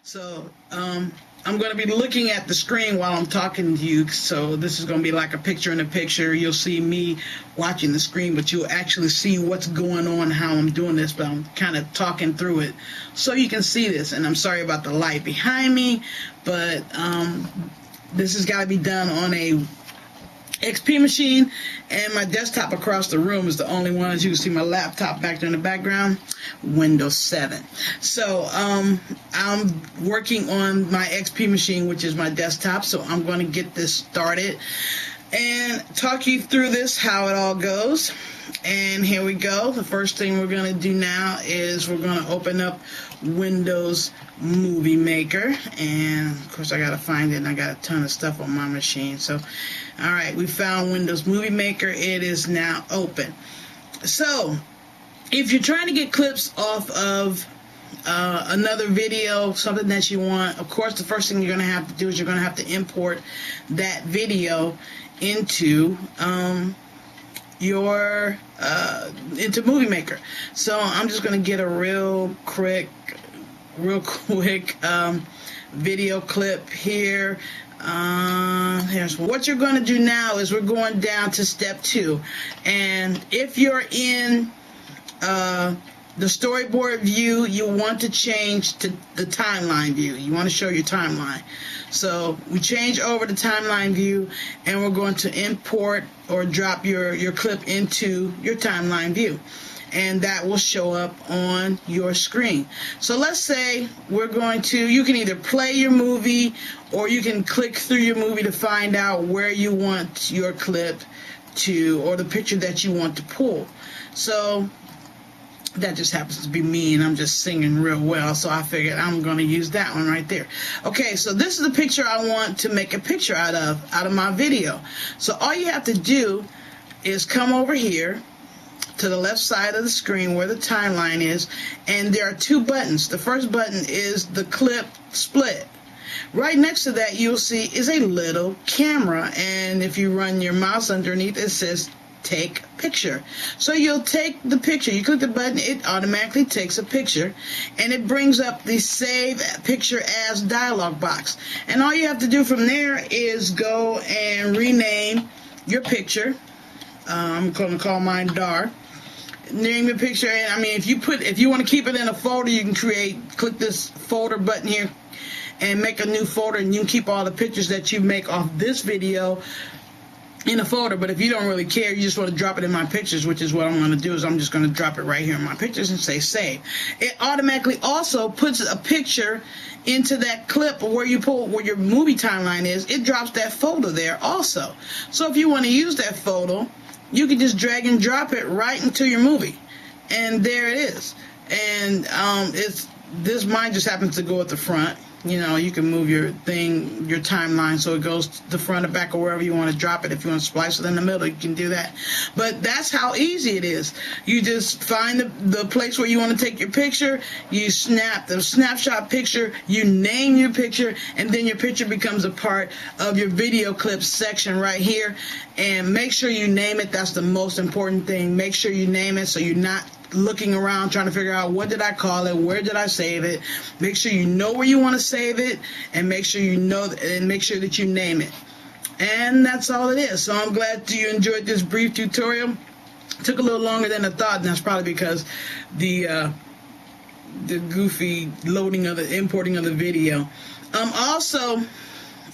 So I'm going to be looking at the screen while I'm talking to you. So this is going to be like a picture in a picture. You'll see me watching the screen, but you'll actually see what's going on, how I'm doing this. But I'm kind of talking through it so you can see this. And I'm sorry about the light behind me, but this has got to be done on a XP machine, and my desktop across the room is the only one. As you can see, my laptop back there in the background, Windows 7. So I'm working on my XP machine, which is my desktop. So I'm going to get this started and talk you through this, how it all goes. And here we go. The first thing we're going to do now is we're going to open up Windows Movie Maker, and of course I got to find it, and I got a ton of stuff on my machine. So all right, we found Windows Movie Maker. It is now open. So if you're trying to get clips off of another video, something that you want, of course the first thing you're going to have to do is you're going to have to import that video into into Movie Maker. So I'm just going to get a real quick video clip here. Here's what you're going to do now is we're going down to step 2, and if you're in the storyboard view, you want to change to the timeline view. You want to show your timeline. So we change over to timeline view, and we're going to import or drop your clip into your timeline view, and that will show up on your screen. So let's say we're going to, you can either play your movie or you can click through your movie to find out where you want your clip to, or the picture that you want to pull. So that just happens to be me, and I'm just singing real well, so I figured I'm going to use that one right there. Okay, so this is the picture I want to make a picture out of my video. So all you have to do is come over here to the left side of the screen where the timeline is, and there are 2 buttons. The first button is the clip split. Right next to that you'll see is a little camera, and if you run your mouse underneath, it says take picture. So you'll take the picture, you click the button, it automatically takes a picture, and it brings up the save picture as dialog box. And all you have to do from there is go and rename your picture. I'm going to call mine Dar. Name your picture, and I mean, if you want to keep it in a folder, you can click this folder button here and make a new folder, and you can keep all the pictures that you make off this video in a folder. But if you don't really care, you just want to drop it in my pictures, which is what I'm going to do, is I'm just going to drop it right here in my pictures and say save. It automatically also puts a picture into that clip where you pull, where your movie timeline is. It drops that folder there also. So if you want to use that folder, you can just drag and drop it right into your movie, and there it is. And mine just happens to go at the front. You know, you can move your timeline so it goes to the front or back or wherever you want to drop it. If you want to splice it in the middle, you can do that. But that's how easy it is. You just find the place where you want to take your picture, you snap the snapshot picture, you name your picture, and then your picture becomes a part of your video clips section right here. And make sure you name it. That's the most important thing. Make sure you name it so you're not looking around trying to figure out what did I call it, where did I save it. Make sure you know where you want to save it, and make sure you know and make sure that you name it. And that's all it is. So I'm glad you enjoyed this brief tutorial. It took a little longer than I thought, and that's probably because the goofy loading of the importing of the video.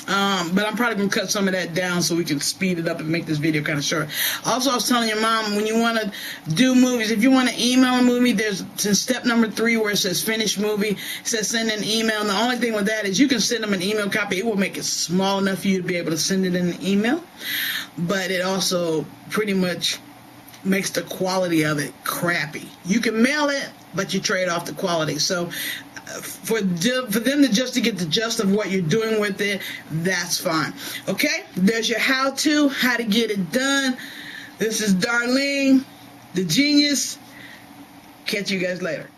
But I'm probably going to cut some of that down so we can speed it up and make this video kind of short. Also, I was telling your mom, when you want to do movies, if you want to email a movie, there's step number 3 where it says finish movie. It says send an email. And the only thing with that is you can send them an email copy. It will make it small enough for you to be able to send it in an email. But it also pretty much makes the quality of it crappy. You can mail it, but you trade off the quality. So for them to get the gist of what you're doing with it, that's fine. Okay, there's your how to get it done. This is Darlene, the genius. Catch you guys later.